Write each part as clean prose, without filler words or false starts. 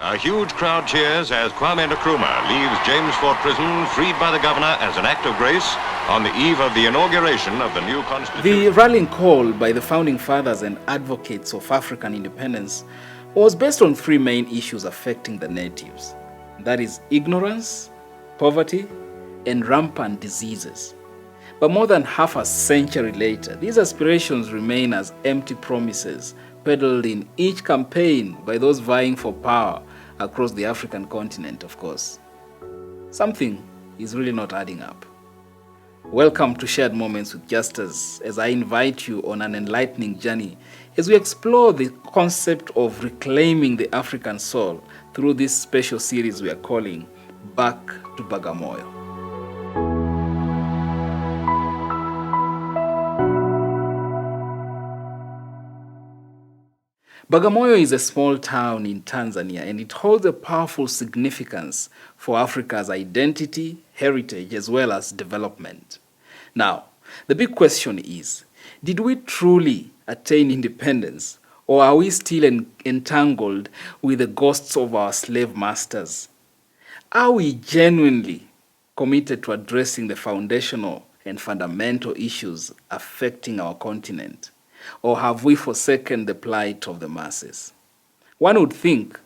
A huge crowd cheers as Kwame Nkrumah leaves James Fort Prison freed by the governor as an act of grace on the eve of the inauguration of the new constitution. The rallying call by the founding fathers and advocates of African independence was based on three main issues affecting the natives. That is ignorance, poverty, and rampant diseases. But more than half a century later, these aspirations remain as empty promises peddled in each campaign by those vying for power across the African continent, of course. Something is really not adding up. Welcome to Shared Moments with Justus, as I invite you on an enlightening journey as we explore the concept of reclaiming the African soul through this special series we are calling Back to Bagamoyo. Bagamoyo is a small town in Tanzania, and it holds a powerful significance for Africa's identity, heritage, as well as development. Now, the big question is, did we truly attain independence, or are we still entangled with the ghosts of our slave masters? Are we genuinely committed to addressing the foundational and fundamental issues affecting our continent? Or have we forsaken the plight of the masses? One would think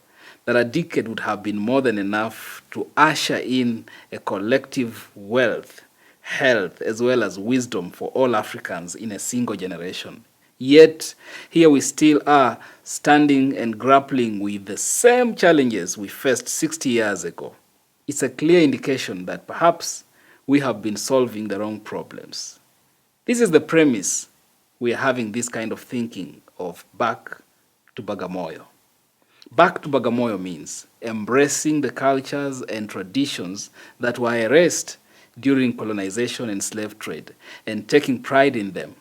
that a decade would have been more than enough to usher in a collective wealth, health, as well as wisdom for all Africans in a single generation. Yet, here we still are, standing and grappling with the same challenges we faced 60 years ago. It's a clear indication that perhaps we have been solving the wrong problems. This is the premise we are having this kind of thinking of Back to Bagamoyo. Back to Bagamoyo means embracing the cultures and traditions that were erased during colonization and slave trade and taking pride in them.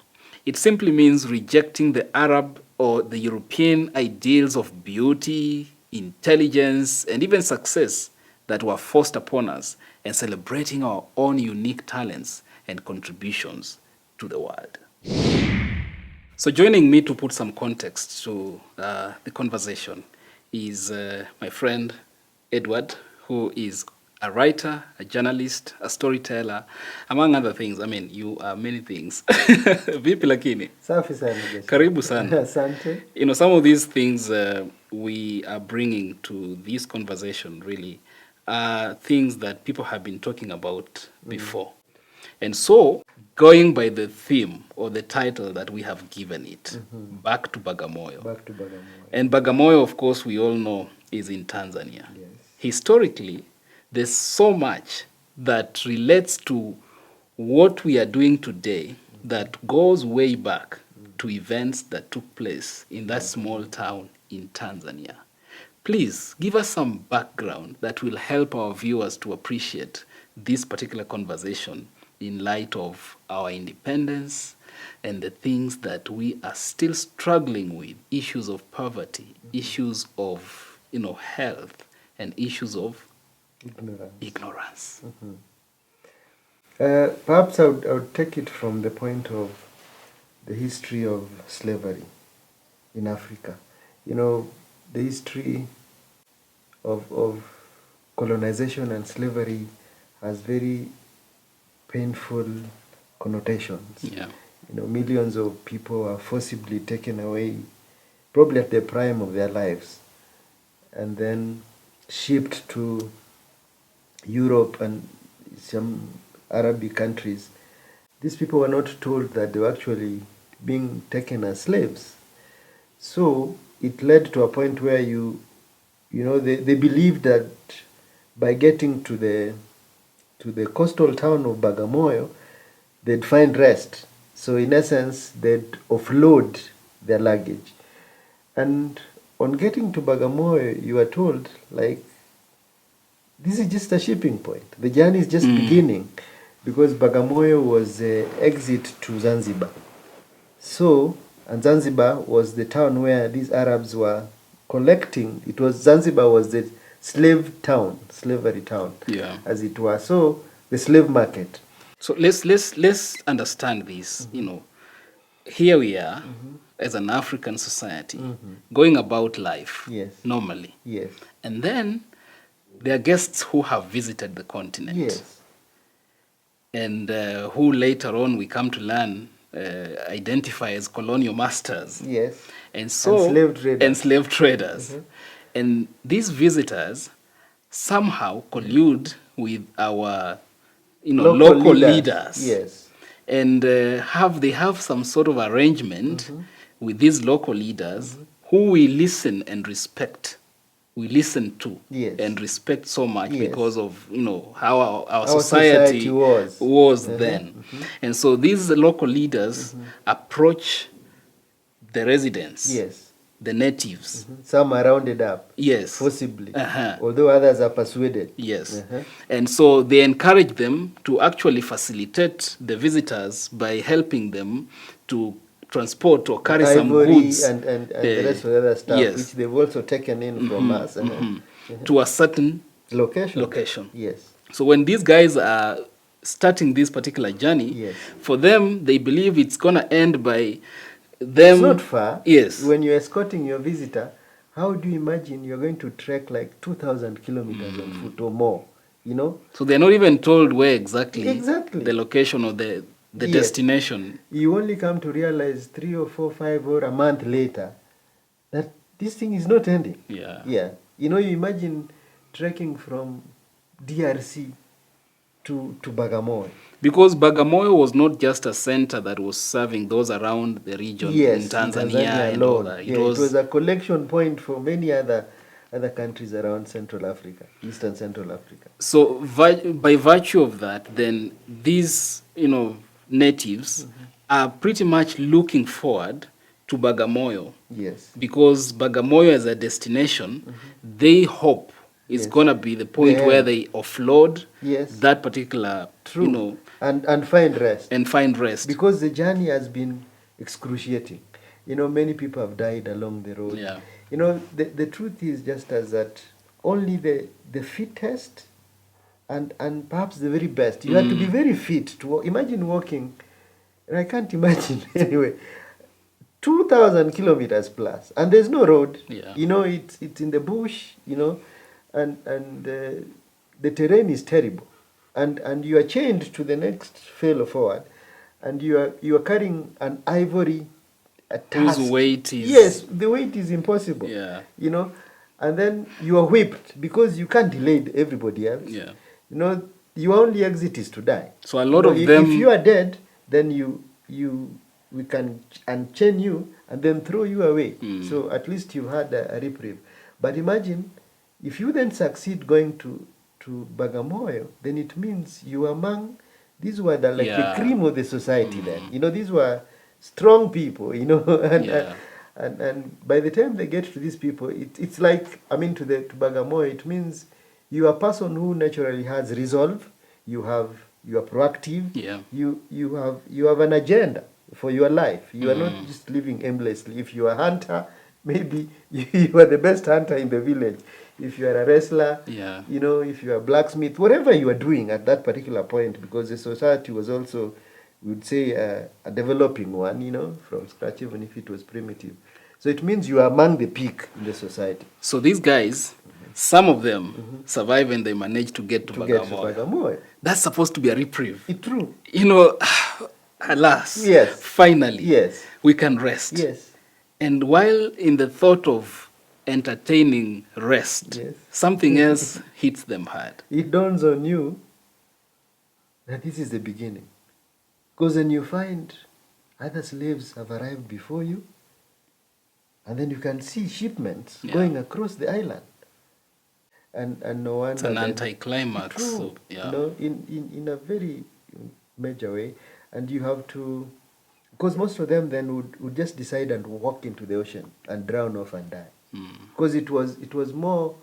It simply means rejecting the Arab or the European ideals of beauty, intelligence, and even success that were forced upon us and celebrating our own unique talents and contributions to the world. So joining me to put some context to the conversation is my friend Edward, who is a writer, a journalist, a storyteller, among other things. I mean, you are many things. Vipi lakini? Safi sana. Karibu sana. Asante. You know, some of these things we are bringing to this conversation really are things that people have been talking about before. And so, going by the theme or the title that we have given it, Back to Bagamoyo. Back to Bagamoyo. And Bagamoyo, of course, we all know is in Tanzania. Yes. Historically, there's so much that relates to what we are doing today that goes way back to events that took place in that small town in Tanzania. Please give us some background that will help our viewers to appreciate this particular conversation in light of our independence and the things that we are still struggling with, issues of poverty, issues of health, and issues of ignorance. Perhaps I would take it from the point of the history of slavery in Africa. You know, the history of colonization and slavery has very painful connotations. Yeah. You know, millions of people are forcibly taken away, probably at the prime of their lives, and then shipped to Europe and some Arabic countries. These people were not told that they were actually being taken as slaves. So it led to a point where they believed that by getting to the coastal town of Bagamoyo, they'd find rest. So in essence, they'd offload their luggage. And on getting to Bagamoyo, you are told, like, this is just a shipping point. The journey is just beginning, because Bagamoyo was the exit to Zanzibar. So, and Zanzibar was the town where these Arabs were collecting. Zanzibar was the slavery town, yeah, as it were. So the slave market. So let's understand this. You know, here we are. as an African society, going about life Yes. normally. Yes. And then there are guests who have visited the continent. Yes. And who later on we come to learn identify as colonial masters. Yes. And so And slave traders. And these visitors somehow collude with our local leaders. Yes. And they have some sort of arrangement with these local leaders who we listen and respect. We listen to and respect so much because of how our society was then. And so these local leaders approach the residents, the natives. Some are rounded up, yes, forcibly, although others are persuaded. Yes. And so they encourage them to actually facilitate the visitors by helping them to transport or carry some goods. And the rest of the other stuff, which they've also taken in from us. To a certain location. Yes. So when these guys are starting this particular journey, for them, they believe it's going to end by them. It's not far. Yes. When you're escorting your visitor, how do you imagine you're going to trek like 2,000 kilometers on foot or more? So they're not even told where exactly the location or the destination. You only come to realize 3 or 4, 5 or a month later that this thing is not ending. Yeah. You imagine trekking from DRC to Bagamoyo. Because Bagamoyo was not just a center that was serving those around the region in Tanzania and all that. It was a collection point for many other countries around Central Africa, Eastern Central Africa. So by virtue of that, then these natives are pretty much looking forward to Bagamoyo. Yes. Because Bagamoyo as a destination, they hope is going to be the point where they offload that particular, and find rest. And find rest. Because the journey has been excruciating. Many people have died along the road. Yeah. The truth is just as that only the fittest and perhaps the very best. You have to be very fit to imagine walking, and I can't imagine anyway, 2,000 kilometers plus, and there's no road. Yeah. It's in the bush, and the terrain is terrible, and you are chained to the next fellow forward, and you are carrying an ivory task. Whose weight is the weight is impossible. Yeah. And then you are whipped because you can't delay everybody else. Yeah. Your only exit is to die. So a lot of them. If you are dead, then we can unchain you and then throw you away. So at least you've had a reprieve. But imagine if you then succeed going to Bagamoyo, then it means you are among, these were the cream of the society then. These were strong people, and by the time they get to these people, it's like, to Bagamoyo, it means you are a person who naturally has resolve, you are proactive, you have an agenda for your life. You are not just living aimlessly. If you are a hunter, maybe you are the best hunter in the village. If you are a wrestler, if you are a blacksmith, whatever you are doing at that particular point, because the society was also, we would say, a developing one, from scratch, even if it was primitive. So it means you are among the peak in the society. So these guys, some of them survive and they manage to get to Bagamoyo. That's supposed to be a reprieve. It's true. Alas, finally, we can rest. Yes. And while in the thought of entertaining rest, something else hits them hard. It dawns on you that this is the beginning. Because then you find other slaves have arrived before you, and then you can see shipments going across the island. And no wonder it's an anticlimax. So, in a very major way. And you have to, because most of them then would just decide and walk into the ocean and drown off and die. Because it was more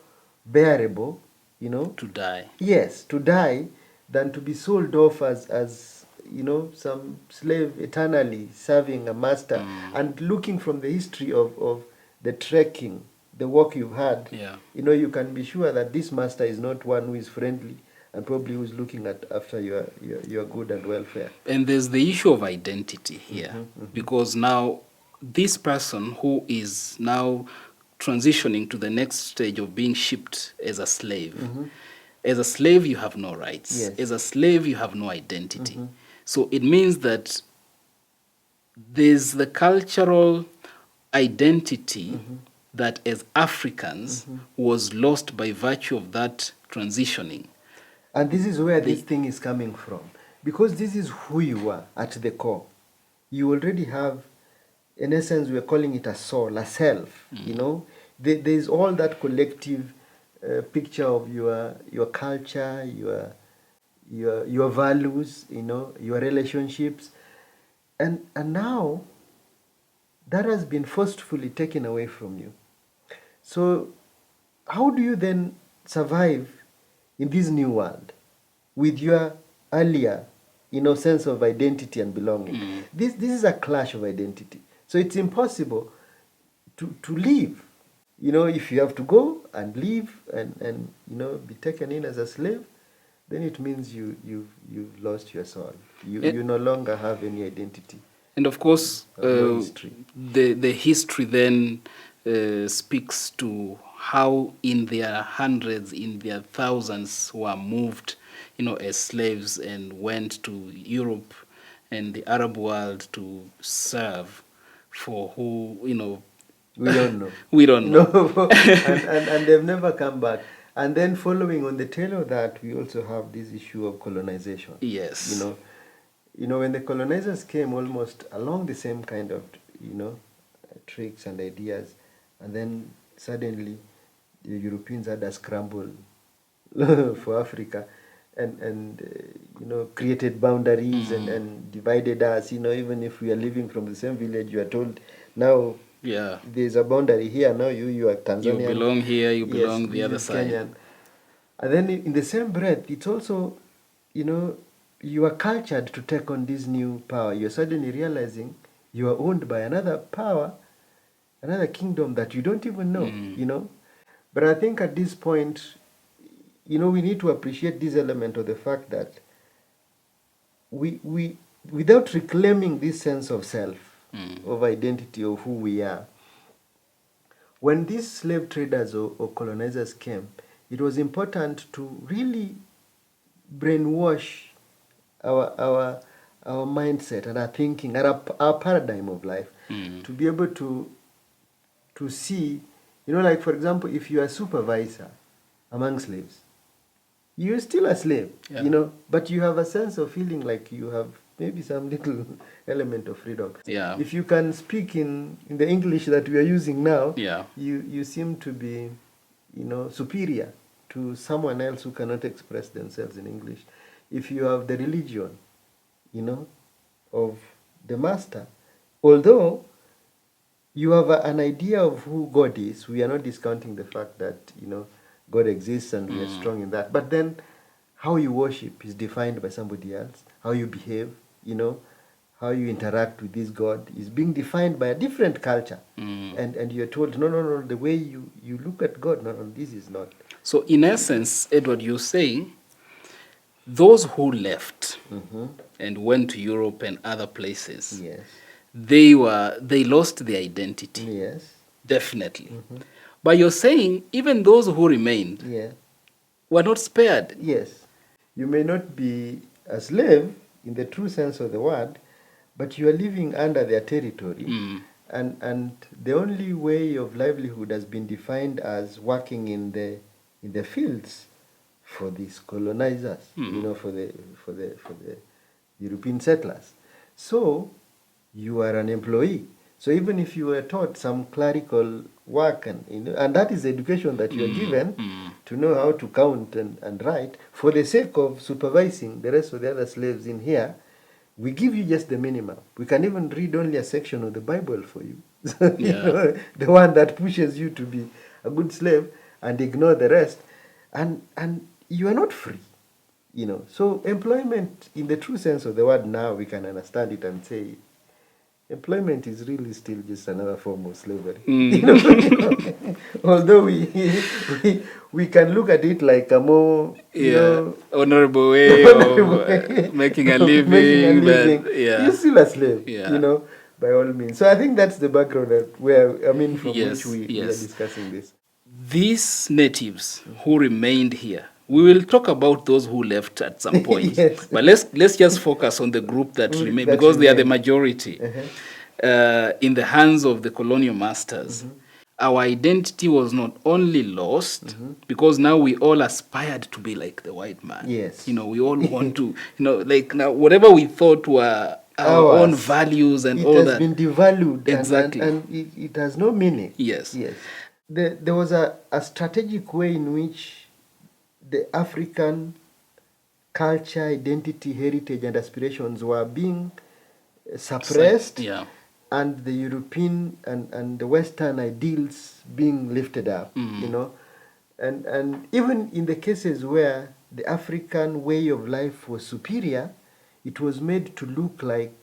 bearable, to die. Yes, to die than to be sold off as some slave eternally serving a master. And looking from the history of the trekking, the work you've had, you can be sure that this master is not one who is friendly and probably who is looking after your good and welfare. And there's the issue of identity here, because now this person who is now transitioning to the next stage of being shipped as a slave. As a slave, you have no rights. Yes. As a slave, you have no identity. So it means that there's the cultural identity that as Africans was lost by virtue of that transitioning. And this is where this thing is coming from. Because this is who you are at the core. You already have, in essence, we're calling it a soul, a self, you know. There's all that collective picture of your culture, your values, you know, your relationships. And now, that has been forcefully taken away from you. So, how do you then survive in this new world with your earlier, you know, sense of identity and belonging? This is a clash of identity. So it's impossible to live. You know, if you have to go and live and you know, be taken in as a slave, then it means you've lost your soul. You no longer have any identity. And of course, history. The history then speaks to how in their hundreds, in their thousands were moved, you know, as slaves and went to Europe and the Arab world to serve for who, you know. We don't know. We don't know. No. and they've never come back. And then following on the tail of that, we also have this issue of colonization. Yes. You know, when the colonizers came almost along the same kind of, you know, tricks and ideas, and then suddenly the Europeans had a scramble for Africa and you know, created boundaries and divided us. You know, even if we are living from the same village, you are told now there's a boundary here. Now you are Tanzanian. You belong here, you belong the other side. Kenyan. And then in the same breath, it's also, you know, you are cultured to take on this new power. You're suddenly realizing you are owned by another power, another kingdom that you don't even know, you know. But I think at this point, you know, we need to appreciate this element of the fact that we without reclaiming this sense of self, of identity, of who we are, when these slave traders or colonizers came, it was important to really brainwash our mindset and our thinking and our paradigm of life to be able to see, you know, like for example, if you are a supervisor among slaves, you're still a slave, you know, but you have a sense of feeling like you have maybe some little element of freedom. Yeah. If you can speak in the English that we are using now, you seem to be, you know, superior to someone else who cannot express themselves in English. If you have the religion, you know, of the master, although you have an idea of who God is, we are not discounting the fact that, you know, God exists and we are strong in that. But then how you worship is defined by somebody else. How you behave, you know, how you interact with this God is being defined by a different culture. And you're told, no, the way you look at God, no, this is not. So in essence, Edward, you're saying those who left and went to Europe and other places, they lost their identity. Yes. Definitely. But you're saying even those who remained were not spared. Yes. You may not be a slave in the true sense of the word, but you are living under their territory. And the only way of livelihood has been defined as working in the fields for these colonizers, you know, for the European settlers. So you are an employee. So even if you were taught some clerical work, and you know, and that is the education that you are given to know how to count and write, for the sake of supervising the rest of the other slaves in here, we give you just the minimum. We can even read only a section of the Bible for you. You know, the one that pushes you to be a good slave, and ignore the rest. And you are not free. You know, so employment in the true sense of the word, now we can understand it and say employment is really still just another form of slavery. You know, although we can look at it like a more honorable way of making a living. You're still a slave. You know, by all means. So I think that's the background from Yes, which we are discussing this. These natives who remained here, we will talk about those who left at some point. Yes. But let's just focus on the group that remained, because they are the majority. In the hands of the colonial masters, our identity was not only lost, because now we all aspired to be like the white man. Yes. We all want to, like now whatever we thought were our own values and all that. It has been devalued. Exactly. And it has no meaning. Yes. Yes. There was a strategic way in which the African culture, identity, heritage, and aspirations were being suppressed, and the European and the Western ideals being lifted up, and even in the cases where the African way of life was superior, it was made to look like,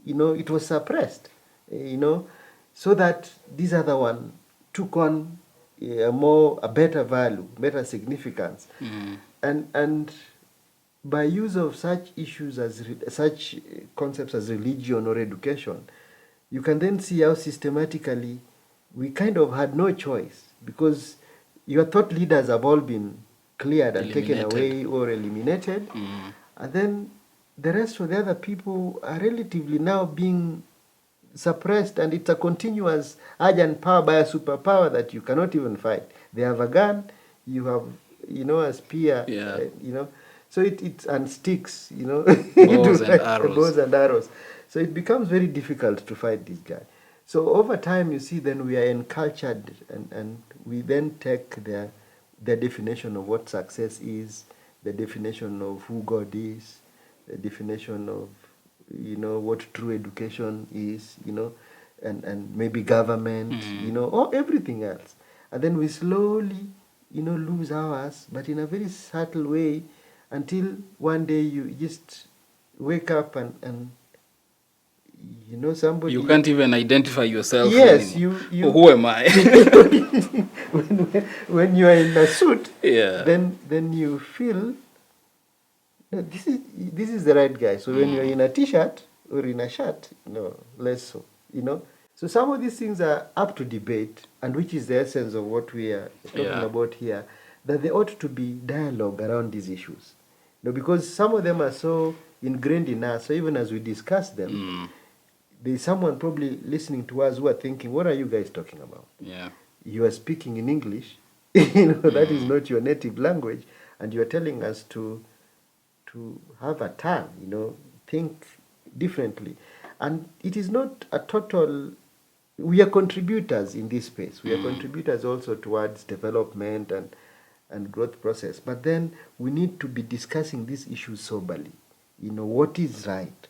it was suppressed, so that this other one took on a better value, better significance, and by use of such issues such concepts as religion or education, you can then see how systematically we kind of had no choice, because your thought leaders have all been cleared and taken away or eliminated, and then the rest of the other people are relatively now being suppressed, and it's a continuous urgent power by a superpower that you cannot even fight. They have a gun, you have, a spear, so it and sticks, bows and arrows. Bows and arrows. So it becomes very difficult to fight this guy. So over time, you see, then we are encultured, and we then take their definition of what success is, the definition of who God is, the definition of what true education is, and maybe government, or everything else. And then we slowly, lose ours, but in a very subtle way, until one day you just wake up and somebody... You can't even identify yourself. Yes, anymore. Who am I? when you are in a suit, yeah. then you feel... No, this is the right guy. So when you're in a t-shirt or in a shirt, less so, So some of these things are up to debate, and which is the essence of what we are talking about here, that there ought to be dialogue around these issues. Because some of them are so ingrained in us, so even as we discuss them, there's someone probably listening to us who are thinking, what are you guys talking about? Yeah. You are speaking in English, that is not your native language, and you are telling us to have a turn, think differently. And it is not a total... We are contributors in this space. We are contributors also towards development and growth process. But then we need to be discussing these issues soberly. What is right?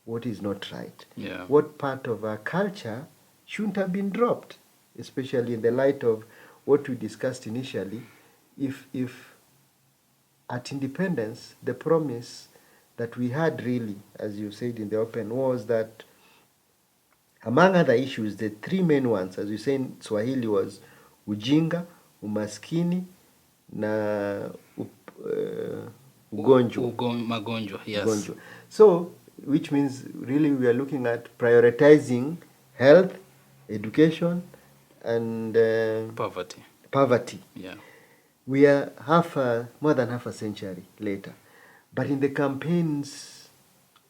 What is not right? Yeah. What part of our culture shouldn't have been dropped? Especially in the light of what we discussed initially. If at independence, the promise that we had really, as you said in the open, was that among other issues, the three main ones, as you say in Swahili, was ujinga, umaskini, na ugonjwa. Magonjwa, yes. Ugonjwa. So, which means really we are looking at prioritizing health, education, and poverty. Yeah. We are more than half a century later. But in the campaigns,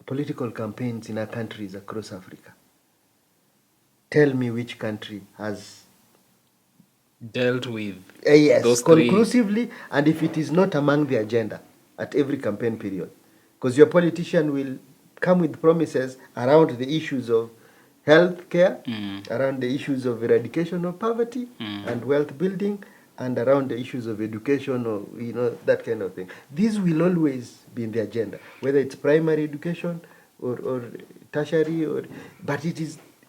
political campaigns in our countries across Africa, tell me which country has dealt with those conclusively, and if it is not among the agenda at every campaign period. Because your politician will come with promises around the issues of health care, around the issues of eradication of poverty and wealth building, and around the issues of education or, that kind of thing. These will always be in the agenda, whether it's primary education or tertiary, but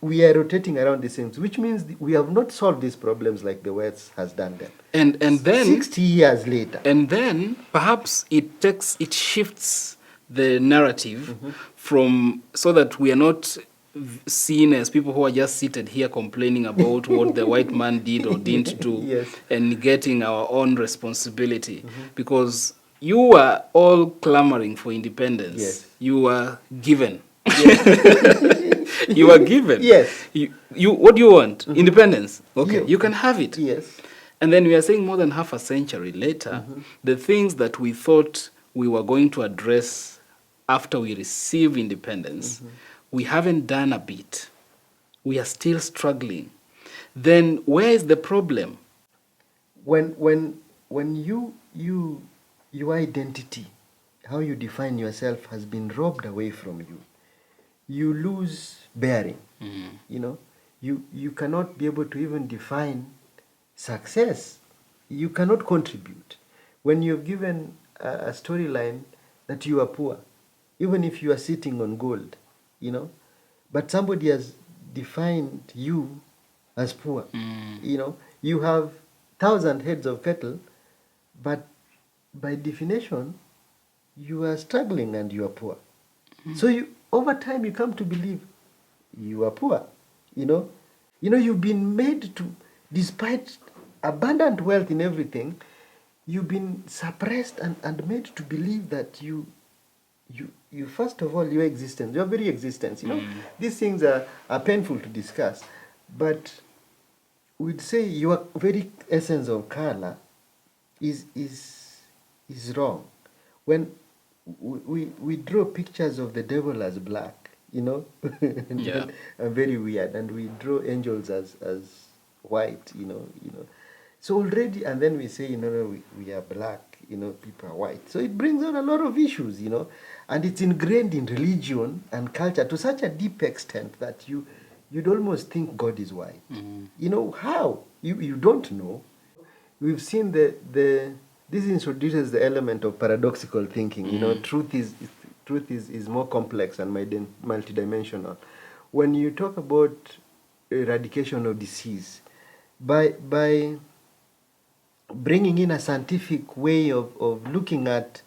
we are rotating around the same, which means we have not solved these problems like the West has done them. And then 60 years later. And then perhaps it shifts the narrative from, so that we are not seen as people who are just seated here complaining about what the white man did or didn't do, and getting our own responsibility. Because you were all clamoring for independence. Yes. You were given. You are given. Yes. You what do you want? Independence. Okay, you can have it. Yes. And then we are saying more than half a century later, the things that we thought we were going to address after we receive independence, we haven't done a bit. We are still struggling. Then where is the problem? When your identity, how you define yourself, has been robbed away from you, you lose bearing. You know, you cannot be able to even define success. You cannot contribute when you've given a storyline that you are poor, even if you are sitting on gold, you know, but somebody has defined you as poor. You know, you have 1,000 heads of cattle, but by definition you are struggling and you are poor. So you, over time, you come to believe you are poor. You've been made to, despite abundant wealth in everything, you've been suppressed and made to believe that you first of all, your existence, your very existence, these things are painful to discuss, but we'd say your very essence of color is wrong. When we draw pictures of the devil as black, and very weird, and we draw angels as white, so already, and then we say, we are black, people are white. So it brings on a lot of issues, and it's ingrained in religion and culture to such a deep extent that you'd almost think God is white. How? You don't know. We've seen this introduces the element of paradoxical thinking. Truth is more complex and multidimensional. When you talk about eradication of disease, by bringing in a scientific way of looking at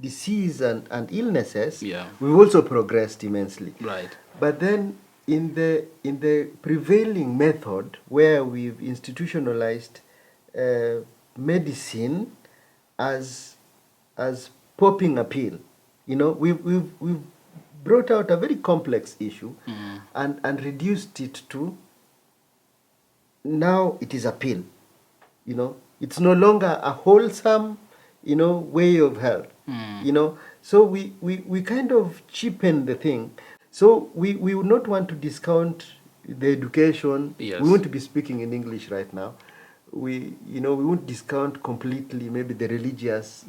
disease and illnesses, we've also progressed immensely. Right. But then in the prevailing method, where we've institutionalized medicine as popping a pill, we've brought out a very complex issue and reduced it to, now it is a pill. It's no longer a wholesome way of health. So we kind of cheapen the thing. So we would not want to discount the education. Yes. We won't be speaking in English right now. We won't discount completely maybe the religious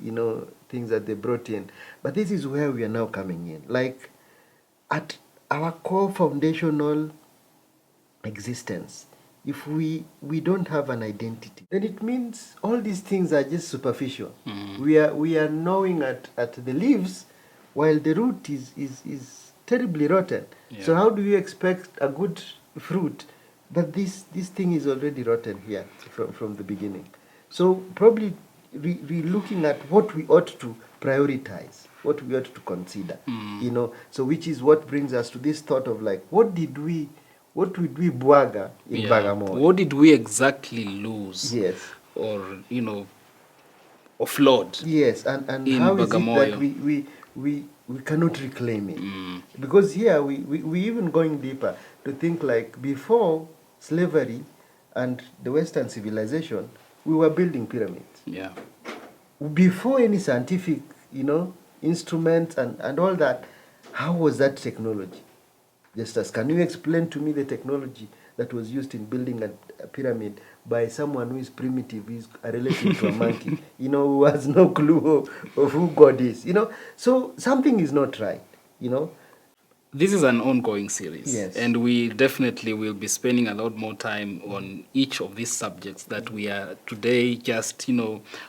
things that they brought in, but this is where we are now coming in. Like, at our core foundational existence, if we don't have an identity, then it means all these things are just superficial. We are gnawing at the leaves while the root is terribly rotten. So how do you expect a good fruit? But this thing is already rotten here from the beginning. So probably looking at what we ought to prioritize, what we ought to consider, so which is what brings us to this thought of, like, what would we bwaga in Bagamoyo? What did we exactly lose? Yes. Or, offload? Yes, and in how is Bagamoyo. it that we cannot reclaim it? Because here we even going deeper to think, like, before slavery and the Western civilization, we were building pyramids. Yeah. Before any scientific, instruments and all that, how was that technology? Justus, can you explain to me the technology that was used in building a pyramid by someone who is primitive, who is a relative to a monkey, who has no clue of who God is, So something is not right, This is an ongoing series. Yes. And we definitely will be spending a lot more time on each of these subjects that we are today just,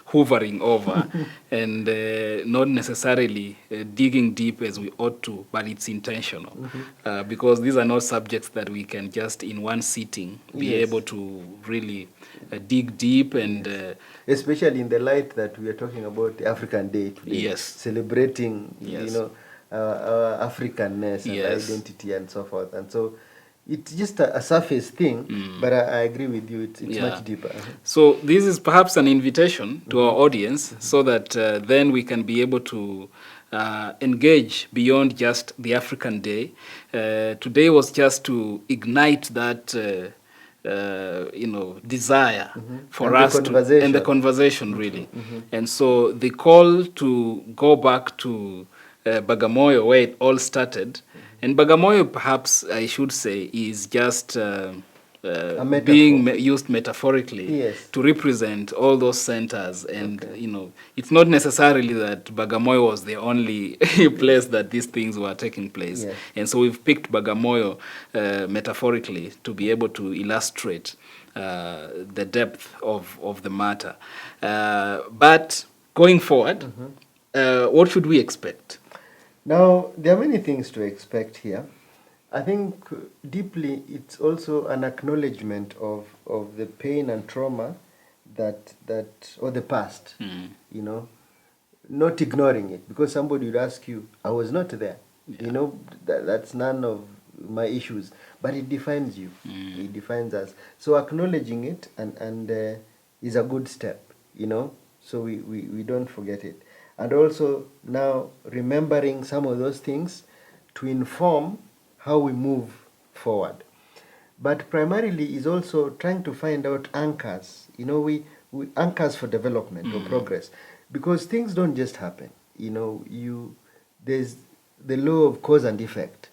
hovering over and not necessarily digging deep as we ought to, but it's intentional. Because these are not subjects that we can just in one sitting be able to really dig deep and... especially in the light that we are talking about the African Day today. Yes. Celebrating, Africanness and identity and so forth. And so it's just a surface thing, but I agree with you, it's much deeper. So this is perhaps an invitation to our audience, so that then we can be able to engage beyond just the African Day. Today was just to ignite that desire for And the us to, and the conversation. conversation really. And so the call to go back to Bagamoyo, where it all started, and Bagamoyo, perhaps I should say, is just metaphor. being used metaphorically Yes. to represent all those centers. And Okay. it's not necessarily that Bagamoyo was the only place that these things were taking place. Yes. And so we've picked Bagamoyo metaphorically to be able to illustrate the depth of the matter. But going forward, what should we expect? Now, there are many things to expect here. I think deeply it's also an acknowledgement of the pain and trauma that or the past, not ignoring it, because somebody would ask you, I was not there. That's none of my issues, but it defines you. It defines us. So acknowledging it and is a good step, so we don't forget it. And also now remembering some of those things to inform how we move forward. But primarily is also trying to find out anchors, we anchors for development or progress, because things don't just happen. There's the law of cause and effect.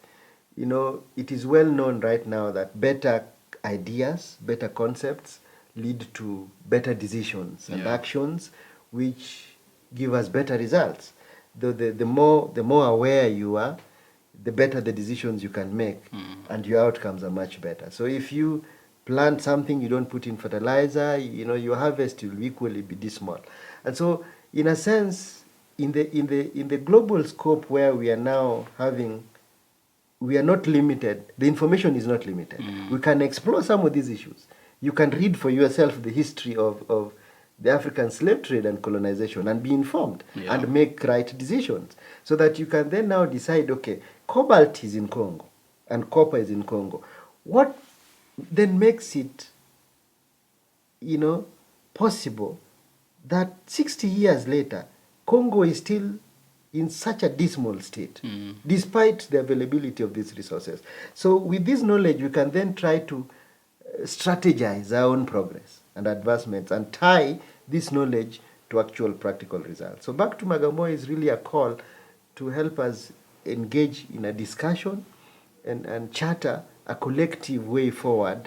It is well known right now that better ideas, better concepts lead to better decisions and actions, which give us better results. The more aware you are, the better the decisions you can make, and your outcomes are much better. So if you plant something, you don't put in fertilizer, your harvest will equally be dismal. And so, in a sense, in the global scope where we are now having, we are not limited. The information is not limited. We can explore some of these issues. You can read for yourself the history of the African slave trade and colonization and be informed and make right decisions, so that you can then now decide, okay, cobalt is in Congo and copper is in Congo. What then makes it, possible that 60 years later, Congo is still in such a dismal state, despite the availability of these resources? So with this knowledge, we can then try to strategize our own progress and advancements and tie this knowledge to actual practical results. So back to Bagamoyo is really a call to help us engage in a discussion and charter a collective way forward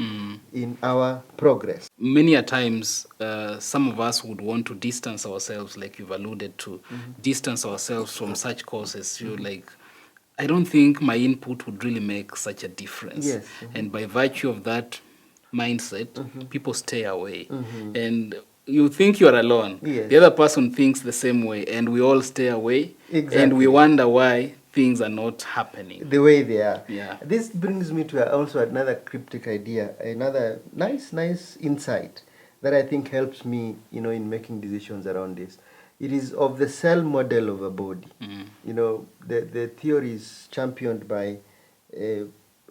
in our progress. Many a times, some of us would want to distance ourselves, like you've alluded to, distance ourselves from such causes. You're like, I don't think my input would really make such a difference. Yes. And by virtue of that mindset, people stay away. And you think you're alone. Yes. The other person thinks the same way, and we all stay away. Exactly. And we wonder why things are not happening the way they are. Yeah. This brings me to also another cryptic idea, another nice insight that I think helps me, in making decisions around this. It is of the cell model of a body. The theory is championed by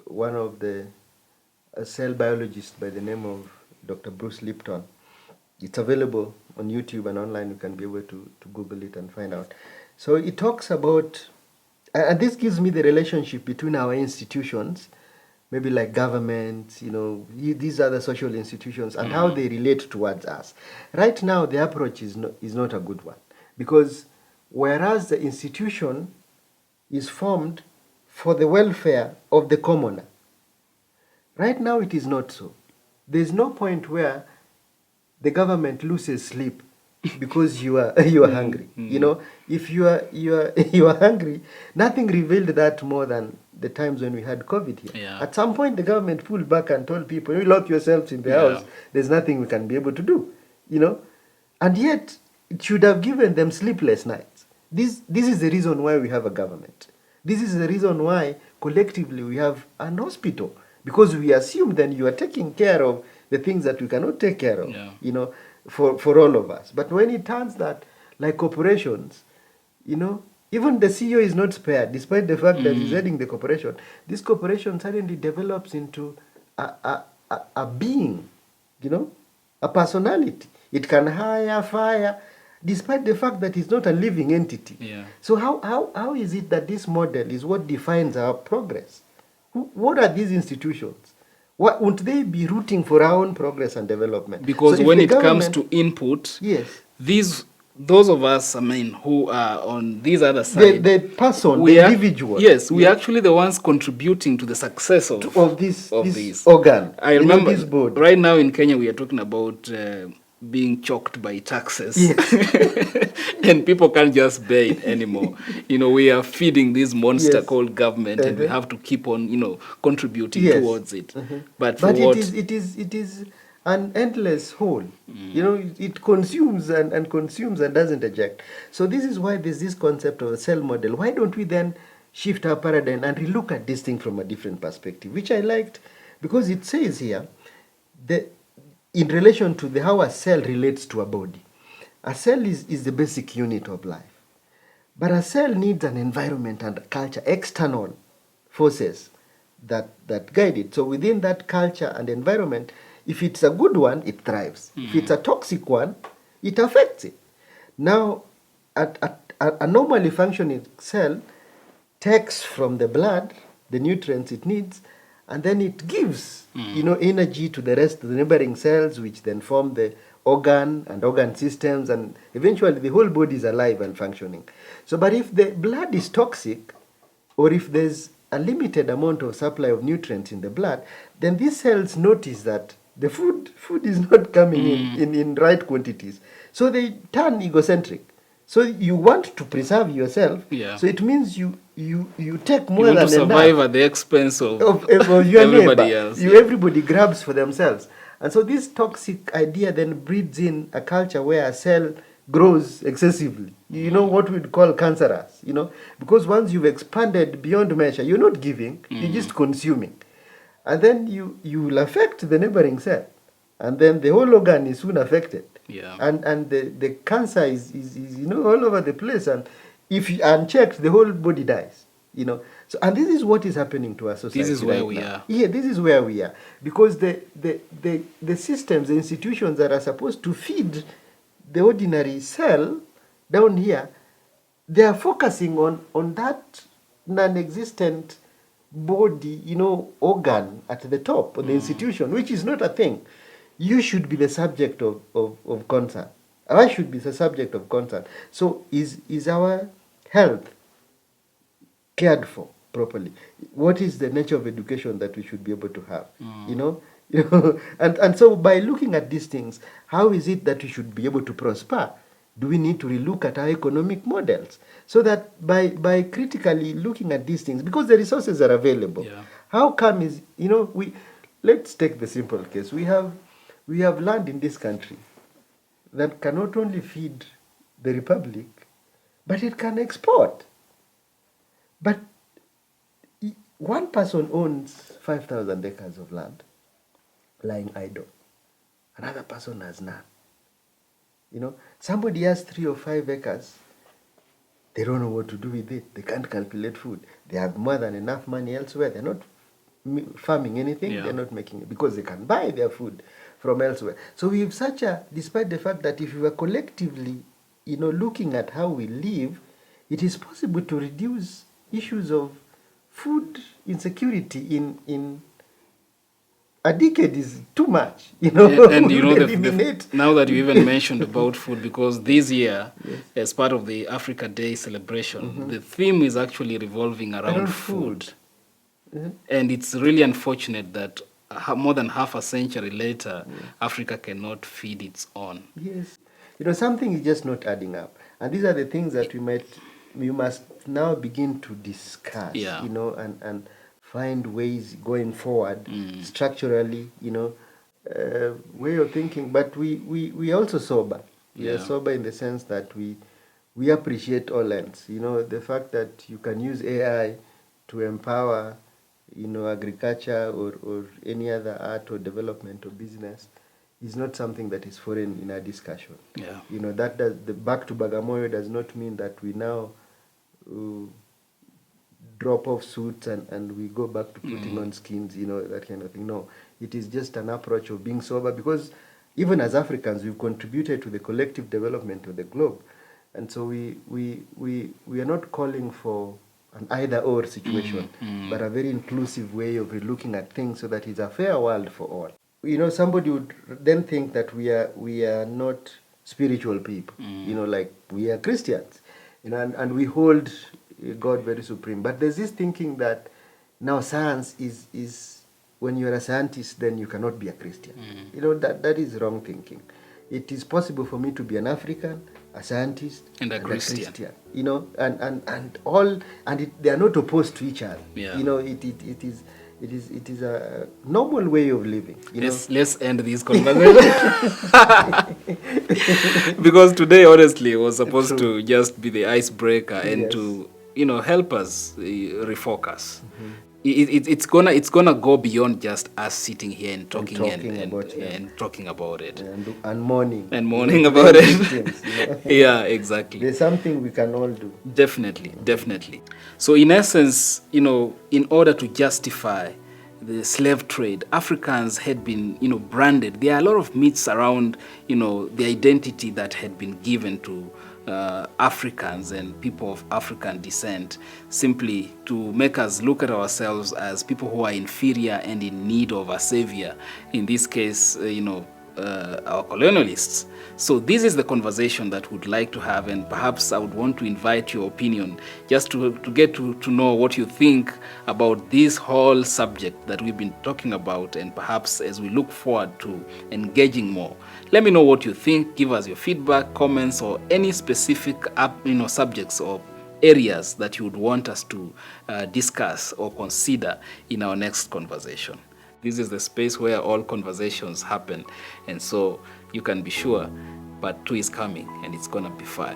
one of the cell biologists by the name of Dr. Bruce Lipton. It's available on YouTube and online. You can be able to Google it and find out. So it talks about, and this gives me the relationship between our institutions, maybe like governments, these are the social institutions, and how they relate towards us. Right now, the approach is not a good one, because whereas the institution is formed for the welfare of the commoner, right now it is not so. There's no point where the government loses sleep because you are hungry. If you are hungry, nothing revealed that more than the times when we had COVID here. Yeah. At some point, the government pulled back and told people, "You lock yourselves in the house. There's nothing we can be able to do." And yet it should have given them sleepless nights. This is the reason why we have a government. This is the reason why collectively we have an hospital, because we assume then you are taking care of the things that we cannot take care of, for all of us. But when it turns that, like corporations, even the CEO is not spared, despite the fact that he's heading the corporation. This corporation suddenly develops into a being, a personality. It can hire, fire. despite the fact that it's not a living entity. Yeah. So how is it that this model is what defines our progress? What are these institutions? Won't they be rooting for our own progress and development? Because so when it comes to input, yes, those of us, I mean, who are on this other side, the person, the individual. Yes, we are actually the ones contributing to the success of this this organ. I remember this board. Right now in Kenya, we are talking about being choked by taxes. Yes. And people can't just bear it anymore. We are feeding this monster Yes. called government, and we have to keep on, contributing Yes. towards it. But it is an endless hole. It consumes and consumes and doesn't eject. So this is why there's this concept of a cell model. Why don't we then shift our paradigm and relook at this thing from a different perspective, which I liked, because it says here that in relation to how a cell relates to a body. A cell is the basic unit of life. But a cell needs an environment and culture, external forces that guide it. So within that culture and environment, if it's a good one, it thrives. If it's a toxic one, it affects it. Now, a normally functioning cell takes from the blood the nutrients it needs, and then it gives energy to the rest of the neighboring cells, which then form the organ and organ systems, and eventually the whole body is alive and functioning. So, but if the blood is toxic, or if there's a limited amount of supply of nutrients in the blood, then these cells notice that the food is not coming in right quantities. So they turn egocentric. So you want to preserve yourself. Yeah. So it means you take more you than want to survive enough at the expense of your everybody neighbor. else. Everybody grabs for themselves. And so this toxic idea then breeds in a culture where a cell grows excessively. What we'd call cancerous, because once you've expanded beyond measure, you're not giving, you're just consuming. And then you will affect the neighboring cell. And then the whole organ is soon affected. Yeah. And the cancer is all over the place. And if unchecked, the whole body dies. So, and this is what is happening to our society. This is where right we now. are. Yeah, this is where we are. Because the systems, the institutions that are supposed to feed the ordinary cell down here, they are focusing on that non-existent body, organ at the top of the institution, which is not a thing. You should be the subject of concern. I should be the subject of concern. So is our health cared for properly? What is the nature of education that we should be able to have? And so by looking at these things, how is it that we should be able to prosper? Do we need to relook at our economic models? So that by critically looking at these things, because the resources are available, how come let's take the simple case. We have land in this country that can not only feed the republic, but it can export. But one person owns 5,000 acres of land lying idle. Another person has none. Somebody has 3 or 5 acres. They don't know what to do with it. They can't calculate food. They have more than enough money elsewhere. They're not farming anything. They're not making it because they can buy their food from elsewhere. So we have despite the fact that if we were collectively, looking at how we live, it is possible to reduce issues of food insecurity in a decade is too much, And now that you even mentioned about food, because this year, as part of the Africa Day celebration, the theme is actually revolving around food. And it's really unfortunate that more than half a century later, Africa cannot feed its own. Yes. Something is just not adding up. And these are the things that we must now begin to discuss, and find ways going forward structurally, way of thinking. But we also sober. We are sober in the sense that we appreciate all ends. The fact that you can use AI to empower, agriculture or any other art or development or business is not something that is foreign in our discussion. Yeah. That the back to Bagamoyo does not mean that we now drop off suits and we go back to putting on skins, that kind of thing. No, it is just an approach of being sober, because even as Africans, we've contributed to the collective development of the globe. And so we are not calling for an either-or situation, but a very inclusive way of looking at things so that it's a fair world for all. You know, somebody would then think that we are not spiritual people, you know, like we are Christians, you know, and we hold God very supreme. But there's this thinking that now science is when you're a scientist, then you cannot be a Christian. You know, that is wrong thinking. It is possible for me to be an African, a scientist, and a Christian. You know, they are not opposed to each other. Yeah. You know, it is a normal way of living. Let's end this conversation. Because today, honestly, was supposed to just be the icebreaker and to, you know, help us refocus. It's gonna go beyond just us sitting here and talking and talking about it and mourning about it. Victims, you know? Yeah, exactly. There's something we can all do. Definitely. So in essence, you know, in order to justify the slave trade, Africans had been, you know, branded. There are a lot of myths around, you know, the identity that had been given to Africans and people of African descent, simply to make us look at ourselves as people who are inferior and in need of a savior. In this case, you know, our colonialists. So this is the conversation that we'd like to have, and perhaps I would want to invite your opinion just to get to know what you think about this whole subject that we've been talking about, and perhaps as we look forward to engaging more. Let me know what you think. Give us your feedback, comments, or any specific subjects or areas that you would want us to discuss or consider in our next conversation. This is the space where all conversations happen, and so you can be sure, part 2 is coming and it's gonna be fire.